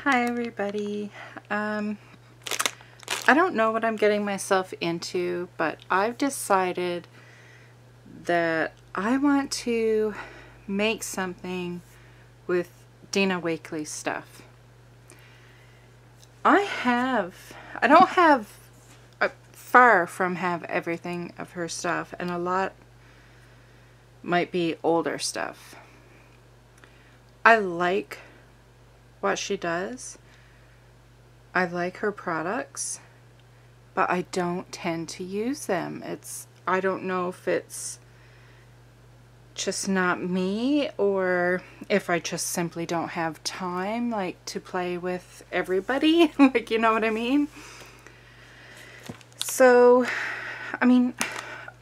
Hi everybody. I don't know what I'm getting myself into, but I've decided that I want to make something with Dina Wakley stuff. I don't have, far from have everything of her stuff, and a lot might be older stuff. I like what she does. I like her products, but I don't tend to use them. I don't know if it's just not me, or if I just simply don't have time, like, to play with everybody. Like, you know what I mean? So, I mean,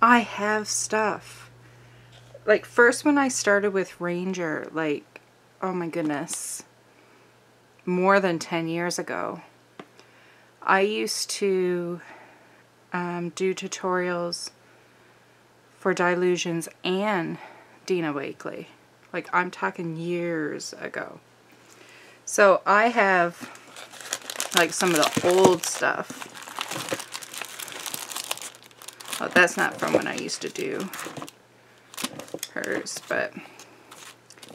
I have stuff. Like, first when I started with Ranger, like, oh my goodness, more than 10 years ago, I used to do tutorials for Dilutions and Dina Wakley. Like, I'm talking years ago. So I have like some of the old stuff. Oh, that's not from when I used to do hers, but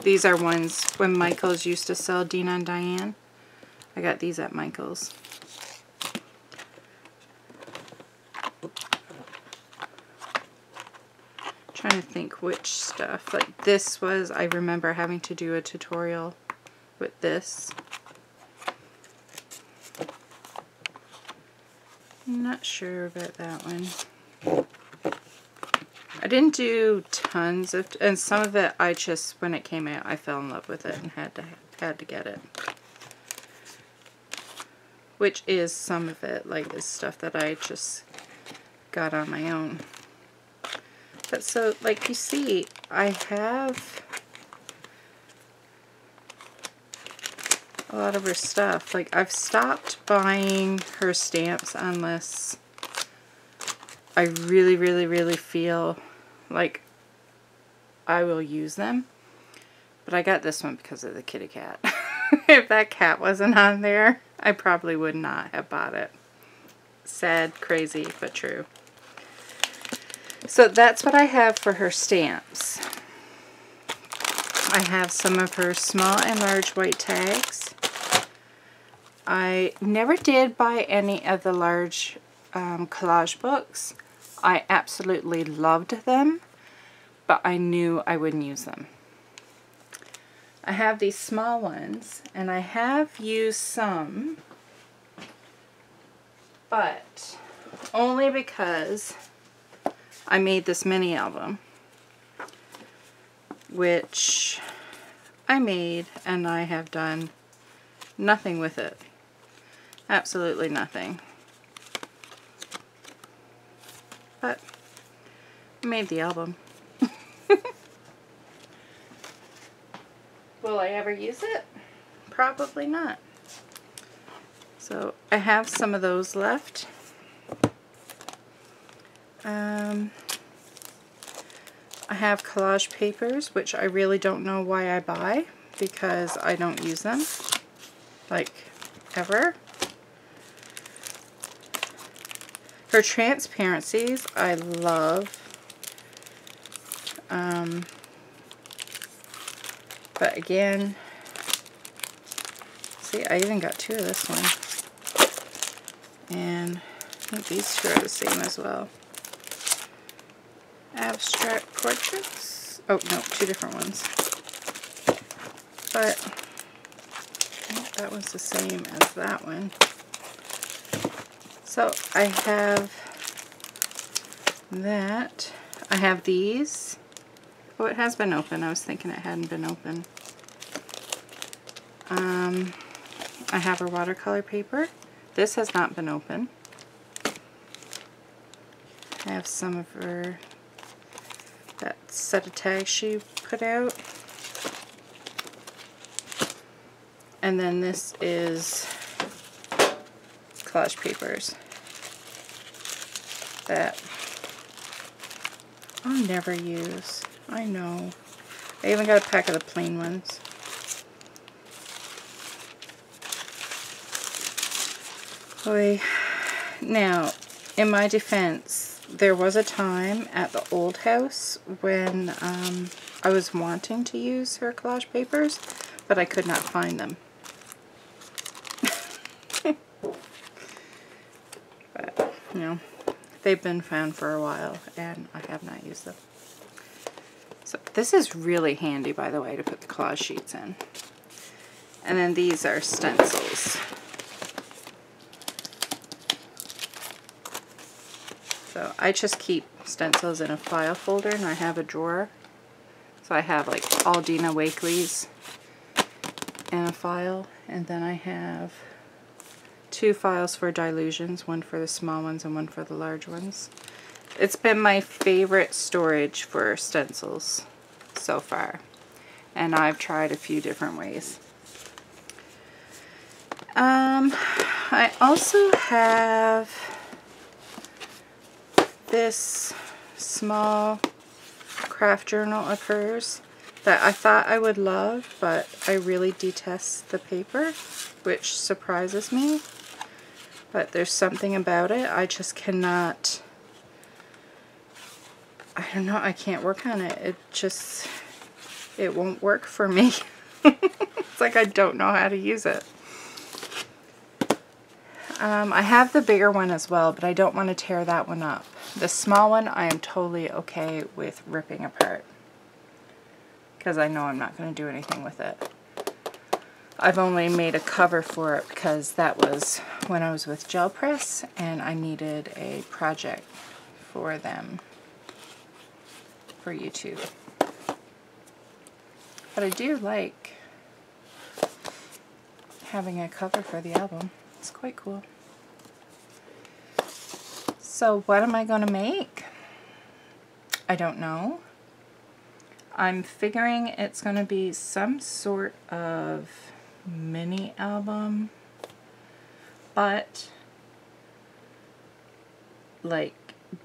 these are ones when Michael's used to sell Dina and Diane. I got these at Michael's. Trying to think which stuff. Like this was, I remember having to do a tutorial with this. I'm not sure about that one. I didn't do tons of, and some of it I just, when it came out, I fell in love with it and had to get it. Which is some of it, like this stuff that I just got on my own. But so, like you see, I have a lot of her stuff. Like, I've stopped buying her stamps unless I really, really, really feel like I will use them. But I got this one because of the kitty cat. If that cat wasn't on there, I probably would not have bought it. Sad, crazy, but true. So that's what I have for her stamps. I have some of her small and large white tags. I never did buy any of the large collage books. I absolutely loved them, but I knew I wouldn't use them. I have these small ones, and I have used some, but only because I made this mini album, which I made, and I have done nothing with it. Absolutely nothing. But I made the album. Will I ever use it? Probably not. So I have some of those left. I have collage papers, which I really don't know why I buy, because I don't use them, like, ever. Her transparencies, I love. But again, see, I even got two of this one. And I think these two are the same as well. Abstract portraits. Oh, no, two different ones. But I think that was the same as that one. So I have that. I have these. Oh, it has been open. I was thinking it hadn't been open. I have her watercolor paper. This has not been open. I have some of her, that set of tags she put out. And then this is collage papers that I'll never use. I know. I even got a pack of the plain ones. Boy. Now, in my defense, there was a time at the old house when I was wanting to use her collage papers, but I could not find them. But, you know, they've been found for a while, and I have not used them. So this is really handy, by the way, to put the collage sheets in. And then these are stencils. So I just keep stencils in a file folder, and I have a drawer. So I have like all Dina Wakeleys in a file, and then I have 2 files for dilutions, one for the small ones and one for the large ones. It's been my favorite storage for stencils so far, and I've tried a few different ways. I also have this small craft journal of hers that I thought I would love, but I really detest the paper, which surprises me. But there's something about it, I just cannot, I don't know, I can't work on it. It won't work for me. It's like I don't know how to use it. I have the bigger one as well, but I don't want to tear that one up. The small one I am totally okay with ripping apart, because I know I'm not going to do anything with it. I've only made a cover for it because that was when I was with Gel Press and I needed a project for them for YouTube. But I do like having a cover for the album. It's quite cool. So what am I going to make? I don't know. I'm figuring it's going to be some sort of mini album, but like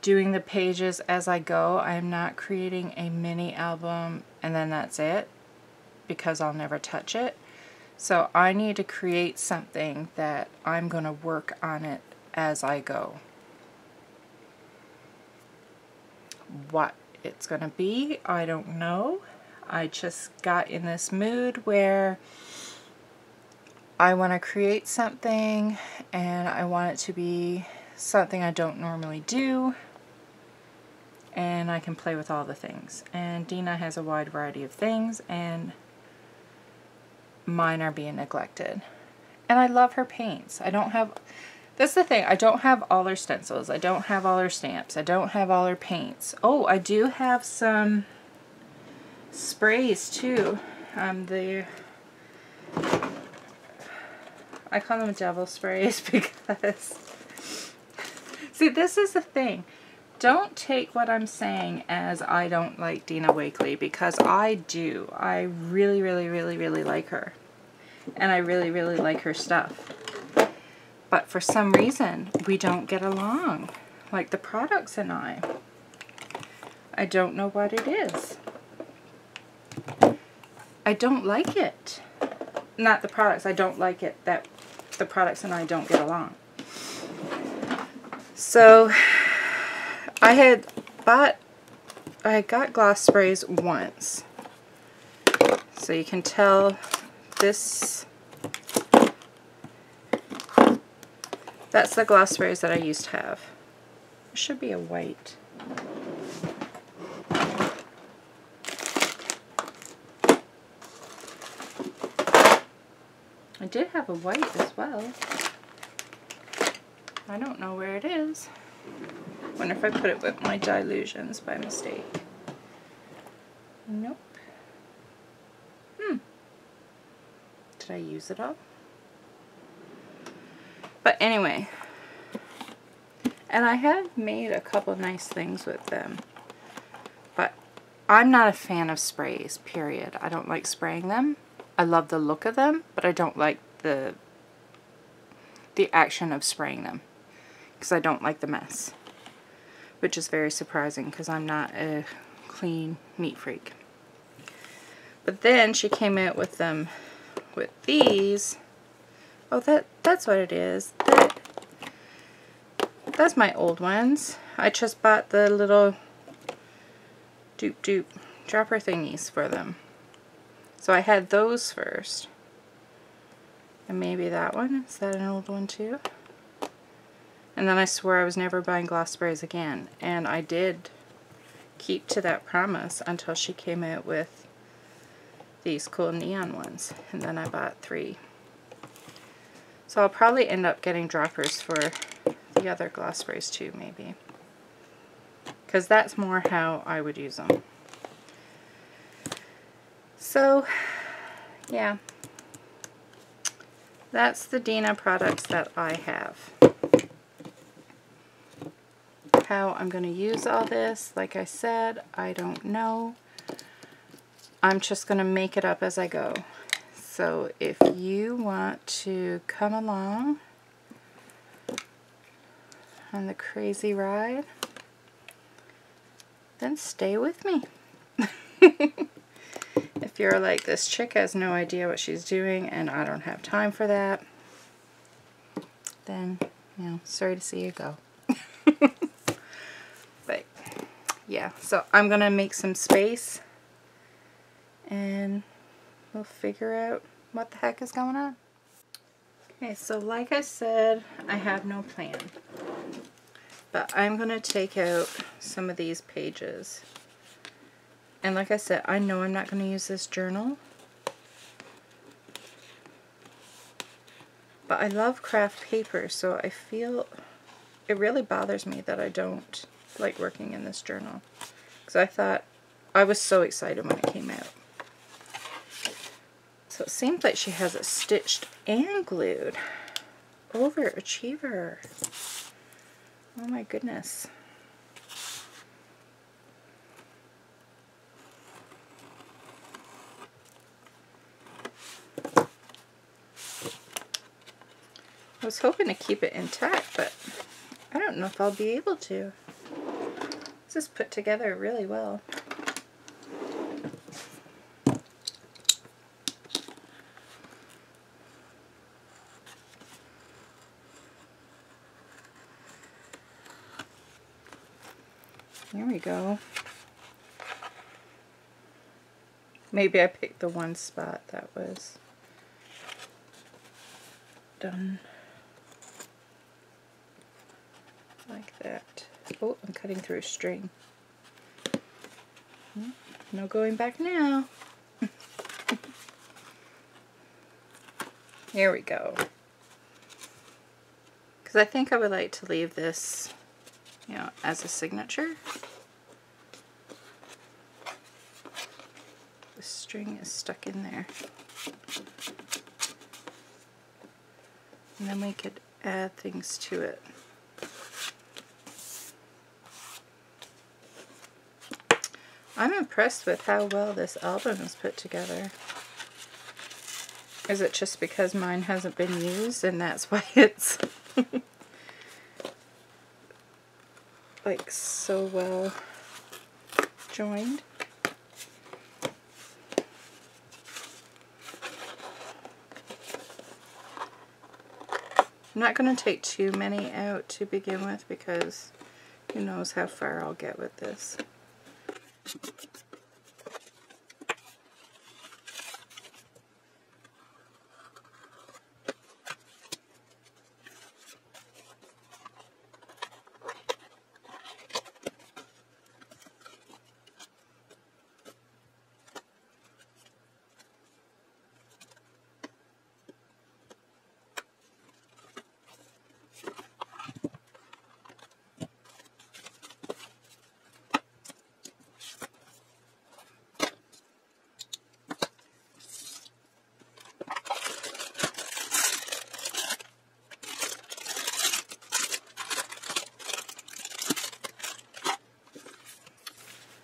doing the pages as I go. I'm not creating a mini album and then that's it, because I'll never touch it. So I need to create something that I'm going to work on it as I go. What it's going to be, I don't know. I just got in this mood where I want to create something and I want it to be something I don't normally do, and I can play with all the things. And Dina has a wide variety of things and mine are being neglected. And I love her paints. I don't have, that's the thing, I don't have all her stencils, I don't have all her stamps, I don't have all her paints. Oh, I do have some sprays too. I call them devil sprays because see, this is the thing. Don't take what I'm saying as I don't like Dina Wakley, because I do. I really, really, really, really like her. And I really, really like her stuff. But for some reason, we don't get along. Like the products and I. I don't know what it is. I don't like it. Not the products, I don't like it that the products and I don't get along. So I got gloss sprays once. So you can tell this, that's the gloss sprays that I used to have. It should be a white. I did have a white as well. I don't know where it is. Wonder if I put it with my dilutions by mistake. Nope. Did I use it all? But anyway, and I have made a couple nice things with them, but I'm not a fan of sprays, period. I don't like spraying them. I love the look of them, but I don't like the action of spraying them, because I don't like the mess, which is very surprising because I'm not a clean, neat freak. But then she came out with them with these. Oh, that's what it is. that's my old ones. I just bought the little doop dropper thingies for them. So I had those first. And maybe that one. Is that an old one too? And then I swore I was never buying gloss sprays again. And I did keep to that promise until she came out with these cool neon ones. And then I bought 3. So I'll probably end up getting droppers for the other gloss sprays too, maybe. Because that's more how I would use them. So, yeah. That's the Dina products that I have. How I'm going to use all this, like I said, I don't know. I'm just going to make it up as I go. So if you want to come along on the crazy ride, then stay with me. If you're like, this chick has no idea what she's doing and I don't have time for that, then, you know, sorry to see you go. But yeah, so I'm going to make some space and we'll figure out what the heck is going on. Okay, so like I said, I have no plan. But I'm going to take out some of these pages. And like I said, I know I'm not going to use this journal. But I love craft paper, so I feel it really bothers me that I don't like working in this journal. Because I thought, I was so excited when it came out. So it seems like she has it stitched and glued. Overachiever. Oh my goodness. I was hoping to keep it intact, but I don't know if I'll be able to. This is put together really well. There we go. Maybe I picked the one spot that was done like that. Oh, I'm cutting through a string. No going back now. Here we go. Because I think I would like to leave this, you know, as a signature. The string is stuck in there. And then we could add things to it. I'm impressed with how well this album is put together. Is it just because mine hasn't been used and that's why it's like so well joined? I'm not going to take too many out to begin with because who knows how far I'll get with this.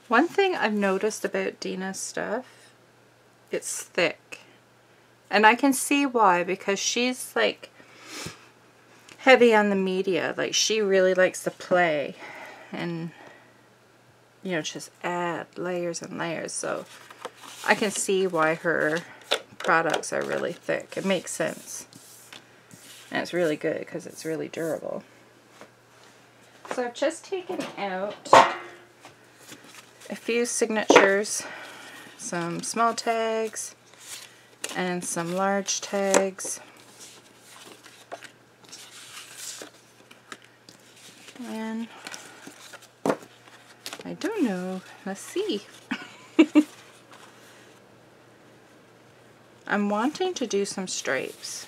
One thing I've noticed about Dina's stuff, it's thick. And I can see why, because she's like heavy on the media. Like she really likes to play and, you know, just add layers and layers. So I can see why her products are really thick. It makes sense. And it's really good because it's really durable. So I've just taken out a few signatures, some small tags and some large tags. And I don't know, let's see. I'm wanting to do some stripes.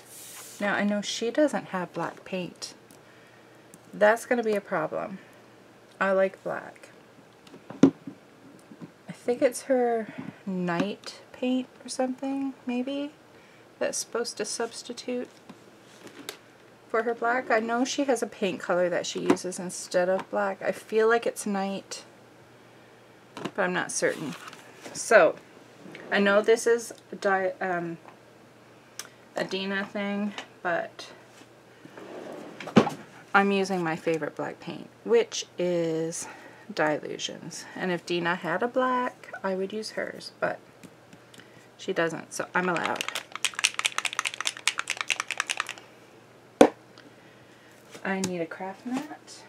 Now I know she doesn't have black paint. That's going to be a problem. I like black. I think it's her night paint or something, maybe, that's supposed to substitute for her black. I know she has a paint color that she uses instead of black. I feel like it's night, but I'm not certain. So, I know this is a Dina thing, but I'm using my favorite black paint, which is Dilutions. And if Dina had a black, I would use hers, but she doesn't, so I'm allowed. I need a craft mat.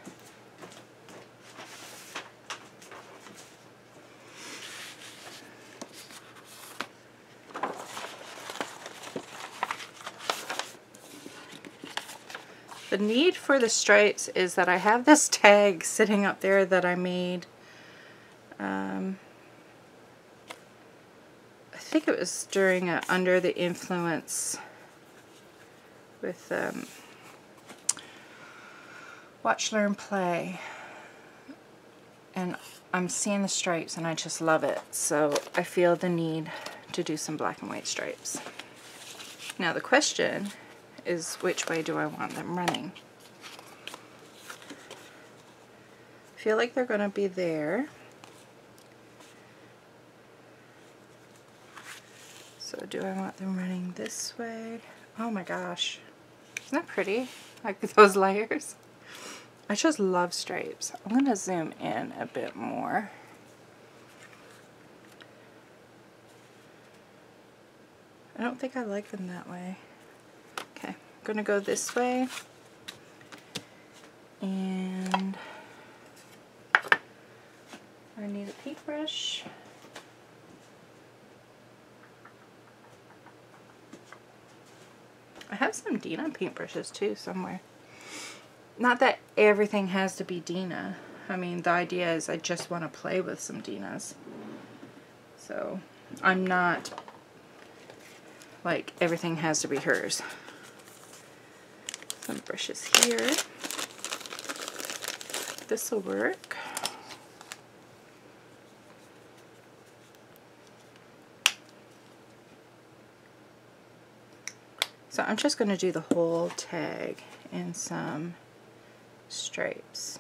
The need for the stripes is that I have this tag sitting up there that I made. I think it was during a Under the Influence with Watch, Learn, Play. And I'm seeing the stripes and I just love it. So I feel the need to do some black and white stripes. Now the question is, which way do I want them running? I feel like they're going to be there. So do I want them running this way? Oh my gosh. Isn't that pretty? Like those layers. I just love stripes. I'm going to zoom in a bit more. I don't think I like them that way. Okay, I'm going to go this way. And I need a paintbrush. I have some Dina paintbrushes too somewhere. Not that everything has to be Dina. I mean, the idea is I just want to play with some Dinas. So I'm not like everything has to be hers. Some brushes here. This will work. So I'm just going to do the whole tag in some stripes.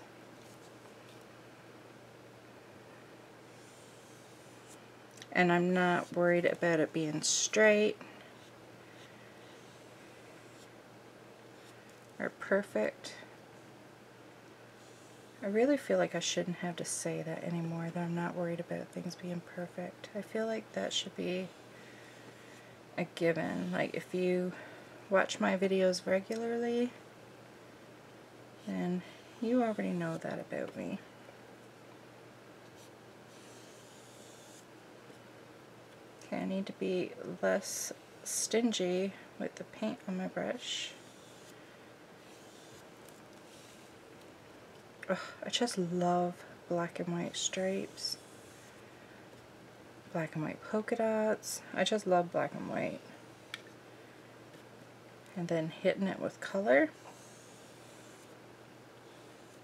And I'm not worried about it being straight or perfect. I really feel like I shouldn't have to say that anymore, that I'm not worried about things being perfect. I feel like that should be a given. Like if you watch my videos regularly, then you already know that about me. Okay, I need to be less stingy with the paint on my brush. Ugh, I just love black and white stripes. Black and white polka dots. I just love black and white. And then hitting it with color.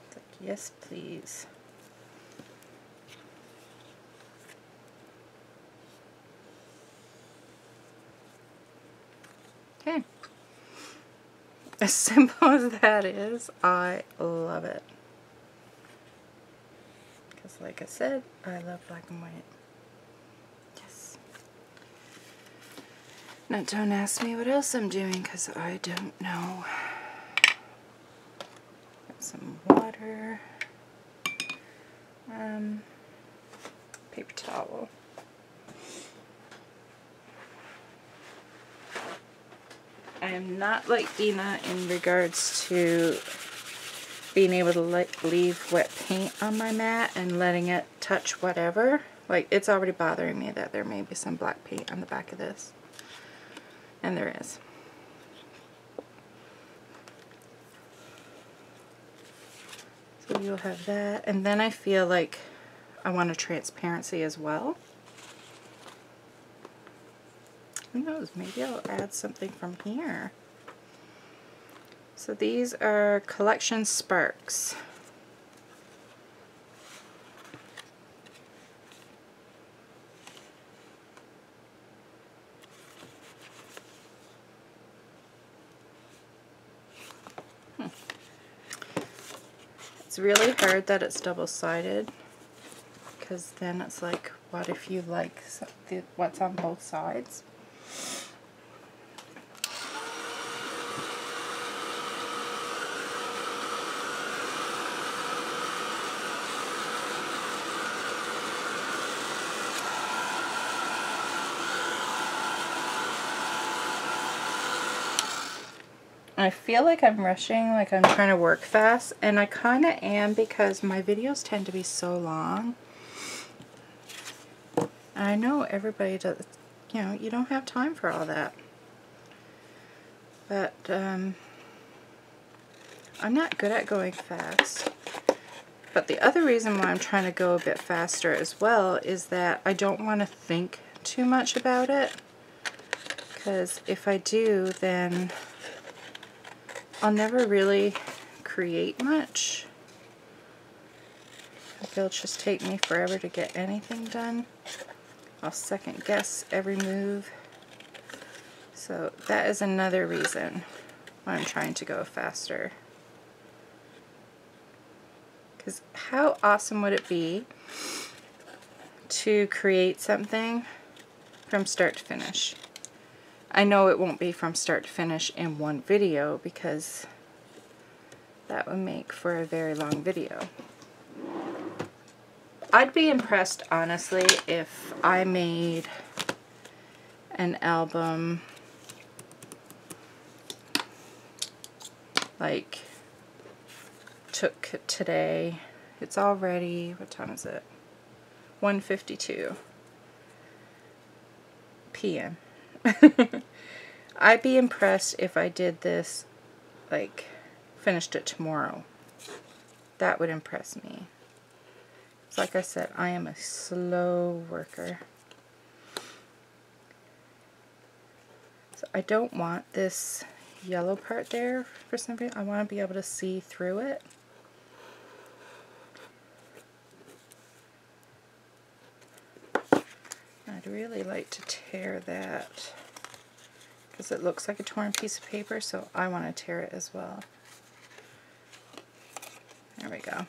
It's like, yes please. Okay. As simple as that is, I love it. Because like I said, I love black and white. Yes. Now don't ask me what else I'm doing because I don't know. Got some water. Paper towel. I am not like Dina in regards to being able to leave wet paint on my mat and letting it touch whatever. Like, it's already bothering me that there may be some black paint on the back of this. And there is. So you'll have that. And then I feel like I want a transparency as well. Who knows, maybe I'll add something from here. So these are Collection Sparks. It's really hard that it's double-sided, because then it's like, what if you like what's on both sides? I feel like I'm rushing, like I'm trying to work fast, and I kind of am because my videos tend to be so long. I know everybody does, you know, you don't have time for all that. But I'm not good at going fast. But the other reason why I'm trying to go a bit faster as well is that I don't want to think too much about it. Because if I do, then I'll never really create much. It'll just take me forever to get anything done. I'll second guess every move. So that is another reason why I'm trying to go faster. Because how awesome would it be to create something from start to finish? I know it won't be from start to finish in one video because that would make for a very long video. I'd be impressed, honestly, if I made an album like took today. It's already, what time is it? 1:52 p.m. I'd be impressed if I did this, like, finished it tomorrow. That would impress me. It's like I said, I am a slow worker. So I don't want this yellow part there for some reason. I want to be able to see through it. I'd really like to tear that because it looks like a torn piece of paper, so I want to tear it as well. There we go.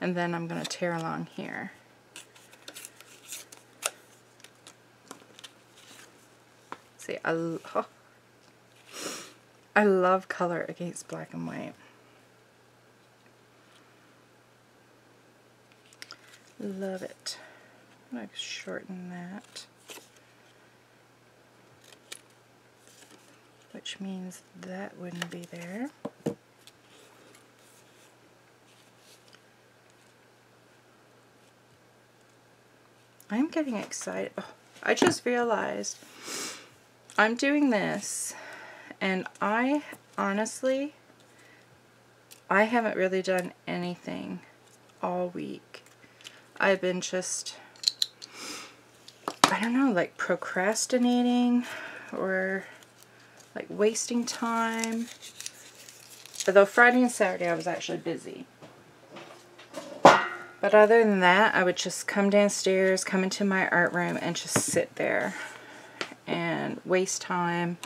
And then I'm going to tear along here. See, I love color against black and white. Love it. I'm going to shorten that. Which means that wouldn't be there. I'm getting excited. Oh, I just realized I'm doing this, and I honestly, I haven't really done anything all week. I've been just, I don't know, like procrastinating or like wasting time. Although Friday and Saturday I was actually busy. But other than that, I would just come downstairs, come into my art room, and just sit there and waste time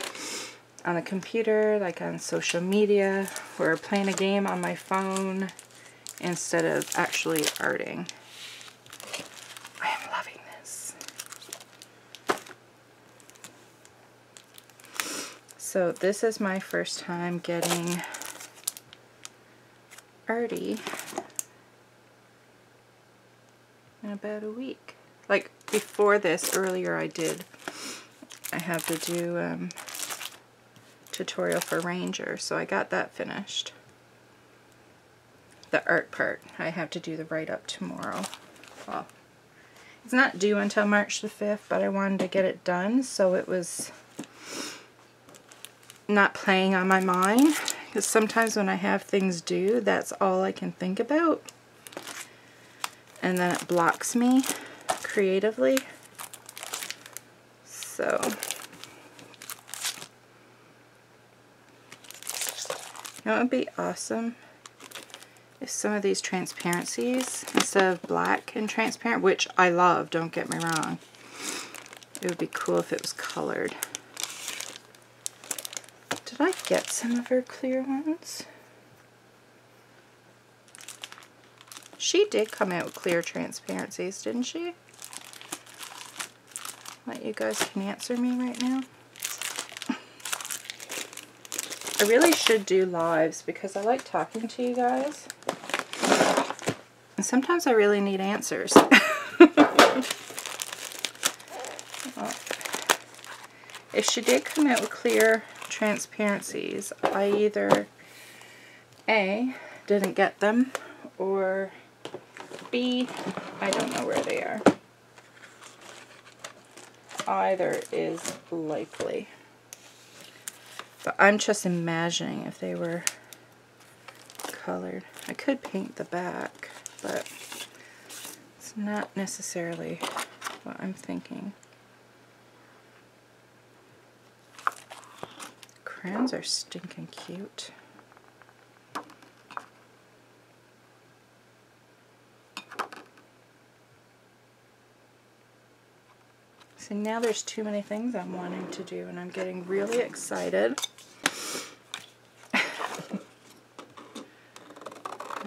on the computer, like on social media, or playing a game on my phone instead of actually arting. I am loving this. So this is my first time getting arty in about a week. Like before this, earlier I had to do tutorial for Ranger, so I got that finished. the art part. I have to do the write-up tomorrow. Well, it's not due until March the 5th, but I wanted to get it done so it was not playing on my mind. Because sometimes when I have things due, that's all I can think about. And then it blocks me creatively. So, you know what would be awesome? If some of these transparencies, instead of black and transparent, which I love, don't get me wrong, it would be cool if it was colored. Did I get some of her clear ones? She did come out with clear transparencies, didn't she? Like, you guys can answer me right now. I really should do lives because I like talking to you guys. And sometimes I really need answers. Well, if she did come out with clear transparencies, I either A, didn't get them, or B, I don't know where they are. Either is likely. But I'm just imagining if they were colored. I could paint the back, but it's not necessarily what I'm thinking. Crayons are stinking cute. See, now there's too many things I'm wanting to do, and I'm getting really excited.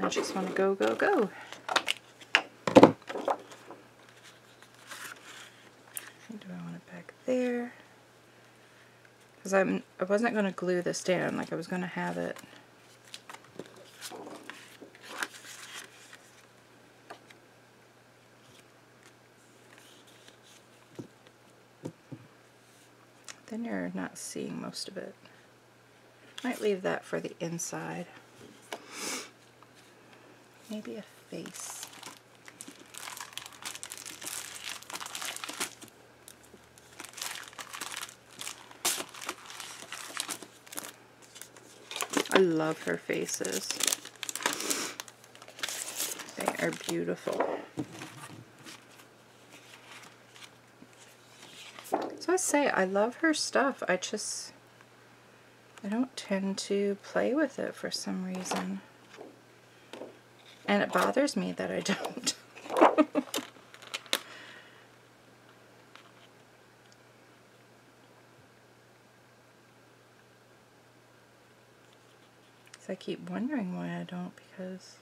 I just want to go, go, go. Do I want it back there? Because I wasn't going to glue this down, like I was going to have it. Then you're not seeing most of it. Might leave that for the inside. Maybe a face. I love her faces. They are beautiful. So I say, I love her stuff. I don't tend to play with it for some reason. And it bothers me that I don't. So I keep wondering why I don't, because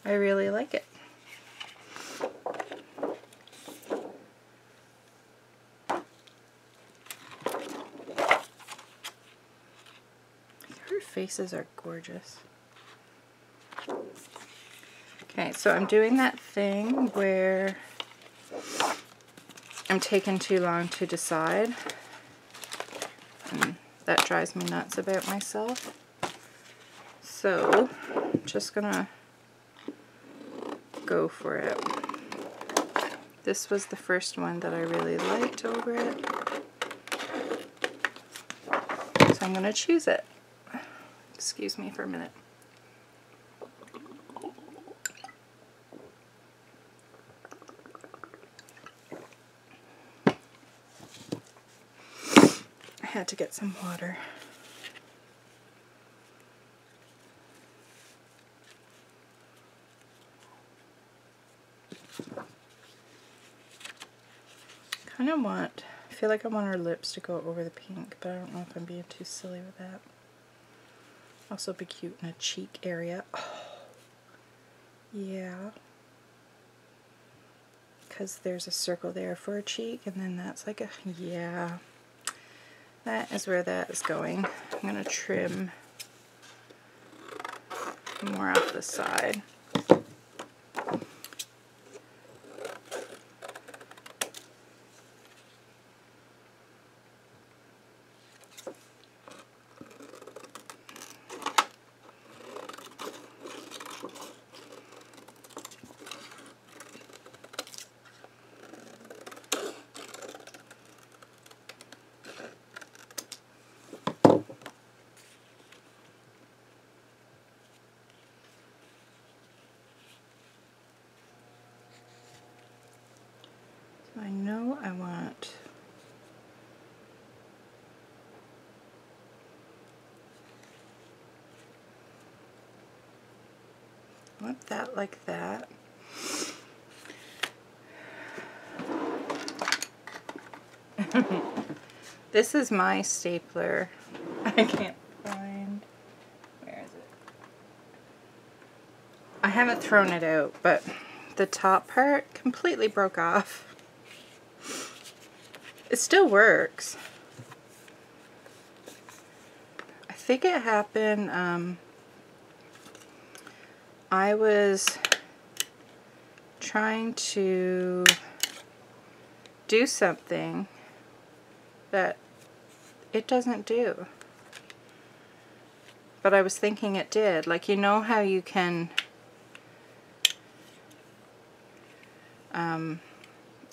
I really like it. Her faces are gorgeous. Okay, so I'm doing that thing where I'm taking too long to decide. And that drives me nuts about myself. So, I'm just gonna go for it. This was the first one that I really liked over it. So I'm gonna choose it. Excuse me for a minute. I had to get some water. I feel like I want her lips to go over the pink, but I don't know if I'm being too silly with that. Also be cute in a cheek area. Oh, yeah. Because there's a circle there for a cheek, and then that's like a, yeah. That is where that is going. I'm going to trim more off the side. want that like that. This is my stapler. I can't find, where is it? I haven't thrown it out, but the top part completely broke off. It still works. I think it happened, I was trying to do something that it doesn't do. But I was thinking it did. Like, you know how you can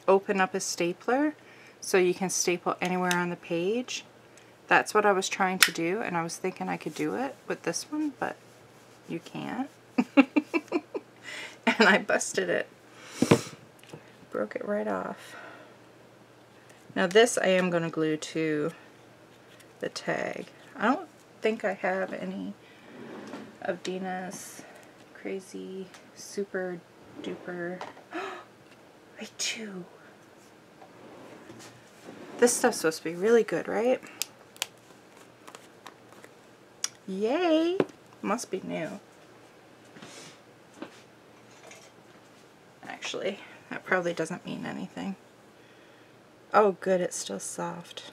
open up a stapler so you can staple anywhere on the page? That's what I was trying to do, and I was thinking I could do it with this one, but you can't. And I busted it. Broke it right off. Now this I am going to glue to the tag. I don't think I have any of Dina's crazy super duper. I do. This stuff's supposed to be really good, right? Yay! Must be new. Actually, that probably doesn't mean anything. Oh good, it's still soft.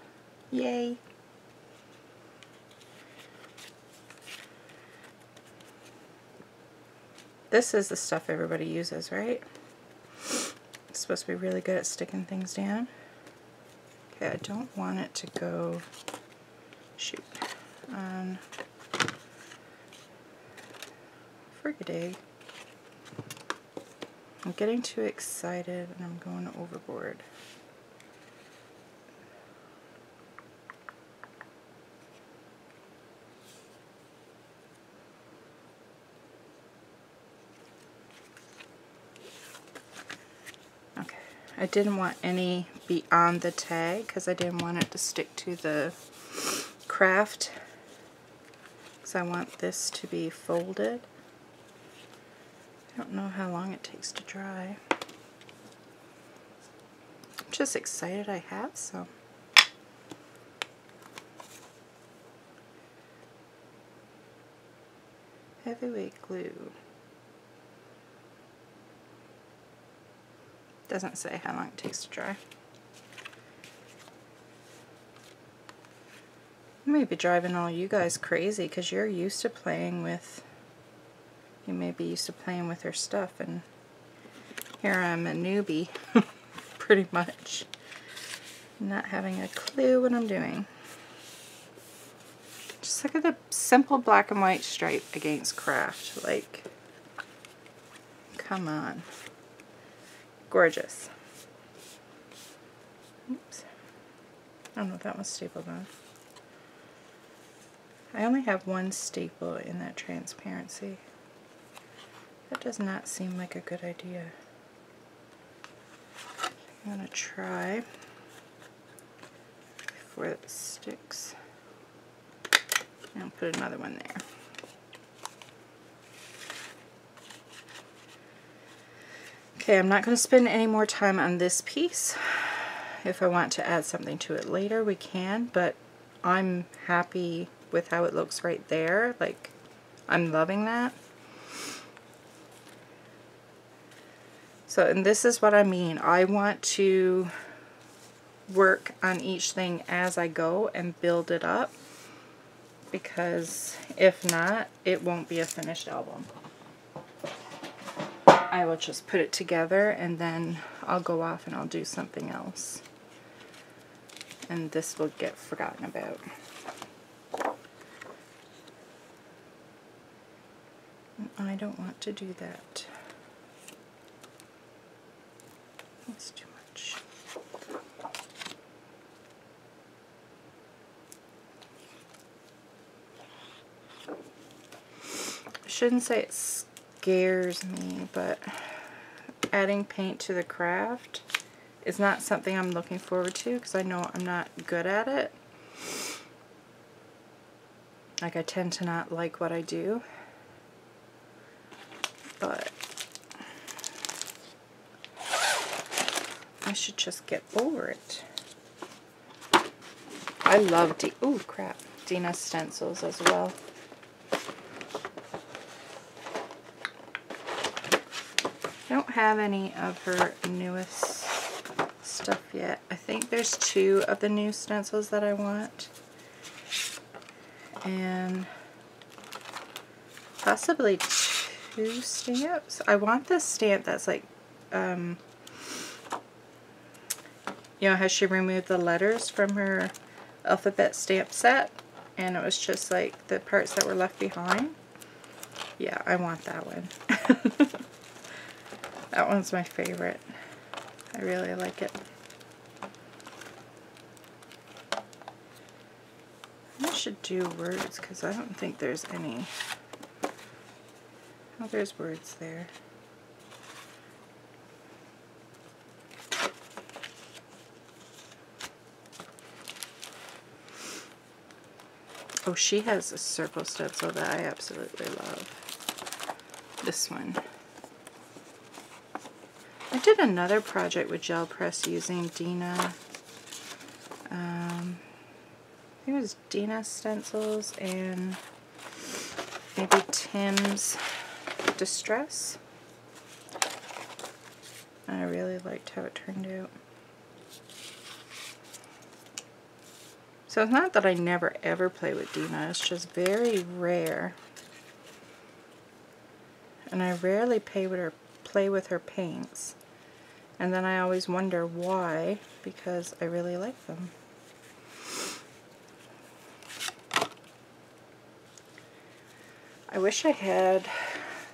Yay! This is the stuff everybody uses, right? It's supposed to be really good at sticking things down. Okay, I don't want it to go, shoot, on frigaday. I'm getting too excited and I'm going overboard. Okay, I didn't want any beyond the tag because I didn't want it to stick to the craft, because I want this to be folded. I don't know how long it takes to dry. I'm just excited I have some. Heavyweight glue. Doesn't say how long it takes to dry. I may be driving all you guys crazy because you're used to playing with, you may be used to playing with her stuff, and here I'm a newbie, pretty much, not having a clue what I'm doing. Just look at the simple black and white stripe against craft, like, come on. Gorgeous. Oops. I don't know if that one's stapled on. I only have one staple in that transparency. That does not seem like a good idea. I'm going to try before it sticks. And I'll put another one there. Okay, I'm not going to spend any more time on this piece. If I want to add something to it later, we can, but I'm happy with how it looks right there. Like, I'm loving that. So, and this is what I mean. I want to work on each thing as I go and build it up, because if not, it won't be a finished album. I will just put it together and then I'll go off and I'll do something else. And this will get forgotten about. I don't want to do that. That's too much. I shouldn't say it scares me, but adding paint to the craft is not something I'm looking forward to because I know I'm not good at it. Like, I tend to not like what I do. but I should just get over it. I love Dina stencils as well. I don't have any of her newest stuff yet. I think there's 2 of the new stencils that I want. And possibly 2 stamps. I want this stamp that's like, you know how she removed the letters from her alphabet stamp set and it was just like the parts that were left behind? Yeah, I want that one. That one's my favorite. I really like it. I should do words because I don't think there's any. Oh, there's words there. Oh, she has a circle stencil that I absolutely love. This one. I did another project with gel press using Dina. I think it was Dina stencils and maybe Tim's Distress. I really liked how it turned out. So it's not that I never ever play with Dina, it's just very rare. And I rarely play with her paints. And then I always wonder why, because I really like them. I wish I had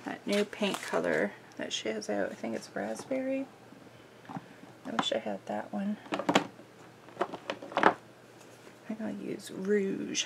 that new paint color that she has out. I think it's raspberry. I wish I had that one. I think I'll use Rouge.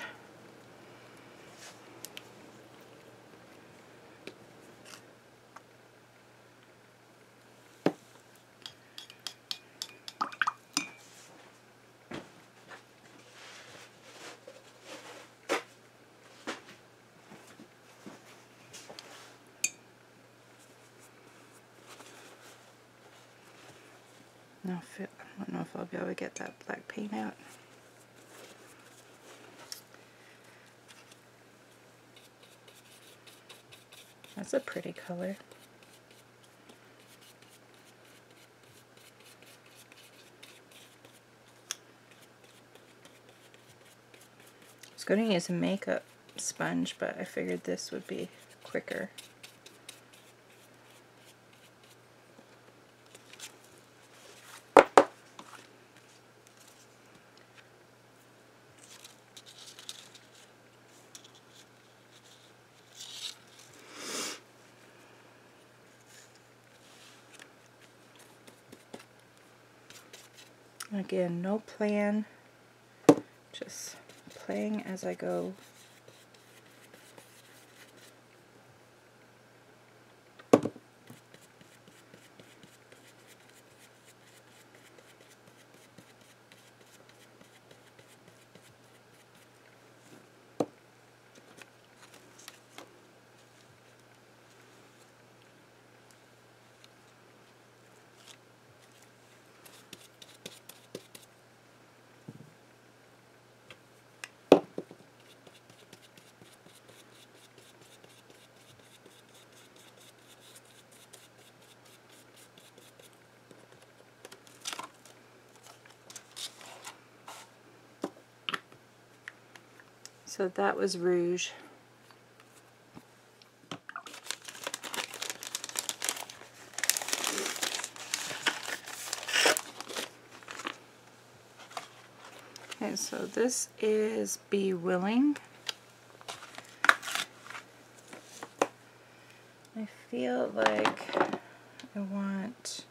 I don't know if I'll be able to get that black paint out. That's a pretty color. I was going to use a makeup sponge, but I figured this would be quicker. Again, no plan, just playing as I go. So that was Rouge. Okay, so this is Be Willing. I feel like I want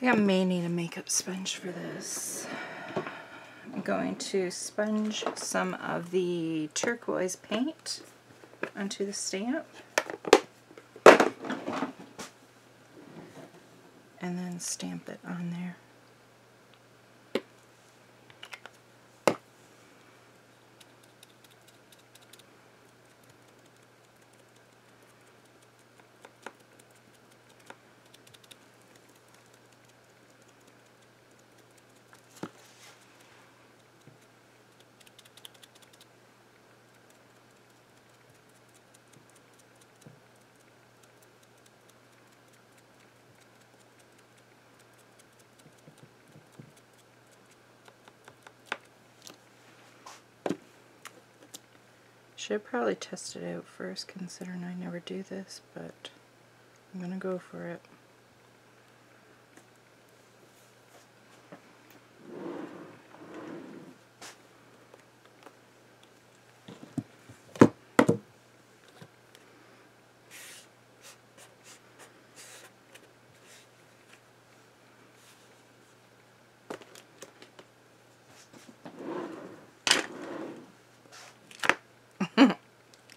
I may need a makeup sponge for this. I'm going to sponge some of the turquoise paint onto the stamp. And then stamp it on there. Should probably test it out first, considering I never do this, but I'm gonna go for it.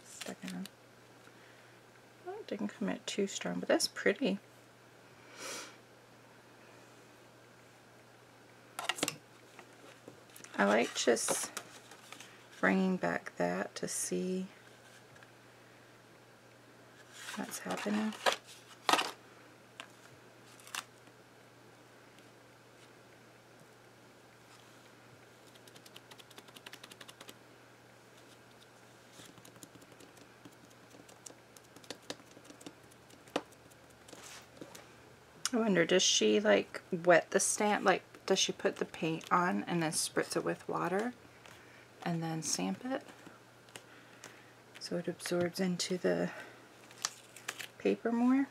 Stuck in. Oh, it didn't come out too strong, but that's pretty. I like just bringing back that to see what's happening. I wonder, does she like wet the stamp? Like, does she put the paint on and then spritz it with water and then stamp it so it absorbs into the paper more?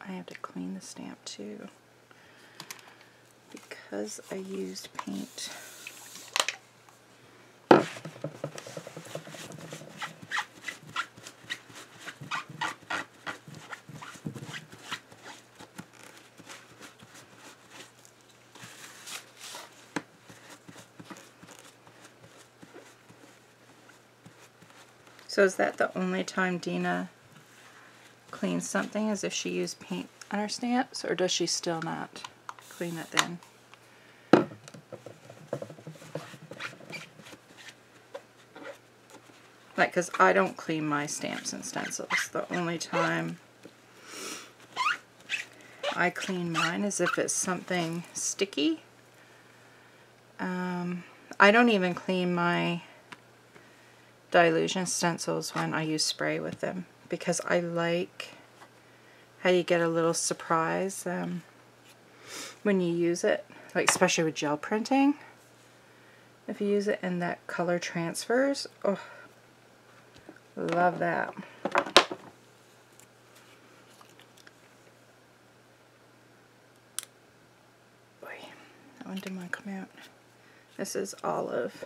I have to clean the stamp too because I used paint. So is that the only time Dina cleans something, is if she used paint on her stamps, or does she still not clean it then? Like, because I don't clean my stamps and stencils. The only time I clean mine is if it's something sticky. I don't even clean my dilution stencils when I use spray with them, because I like how you get a little surprise when you use it, like especially with gel printing. If you use it and that color transfers, oh, love that. Boy, that one didn't want to come out. This is olive.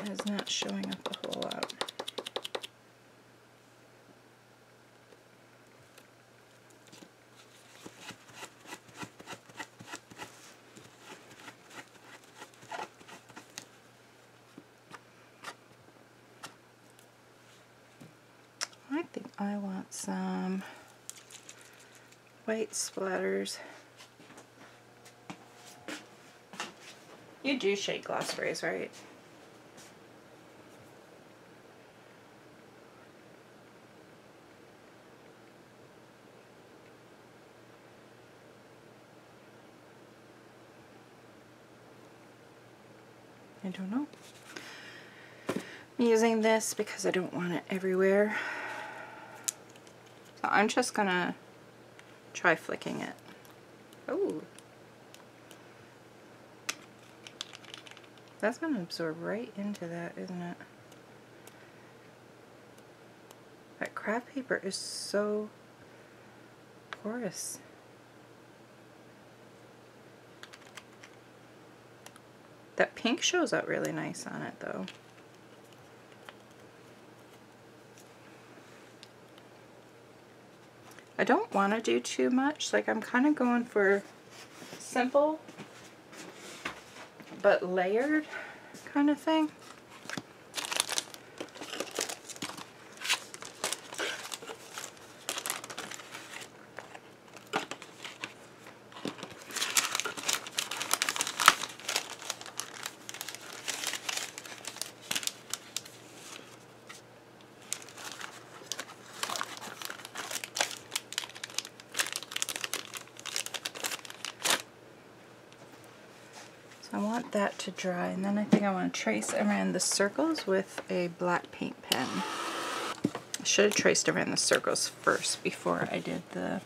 It is not showing up a whole lot. I think I want some white splatters. You do shake gloss sprays, right? I don't know. I'm using this because I don't want it everywhere. So I'm just gonna try flicking it. Oh, that's gonna absorb right into that, isn't it? That craft paper is so porous. That pink shows up really nice on it though. I don't want to do too much. Like, I'm kind of going for simple but layered kind of thing. So I want that to dry, and then I think I want to trace around the circles with a black paint pen. I should have traced around the circles first before I did the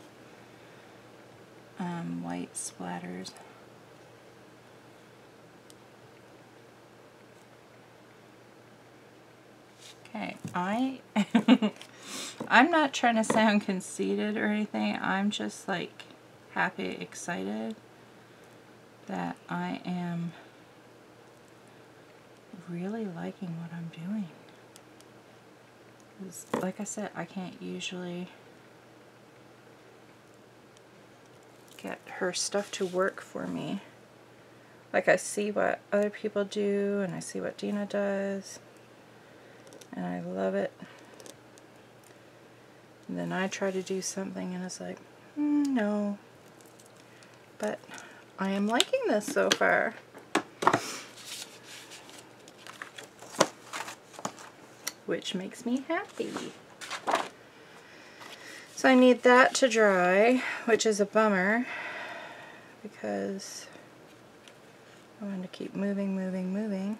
white splatters. Okay, I'm not trying to sound conceited or anything. I'm just like happy, excited that I am really liking what I'm doing. 'Cause, like I said, I can't usually get her stuff to work for me. Like, I see what other people do, and I see what Dina does, and I love it. And then I try to do something, and it's like, no. But I am liking this so far. Which makes me happy. So I need that to dry, which is a bummer, because I want to keep moving.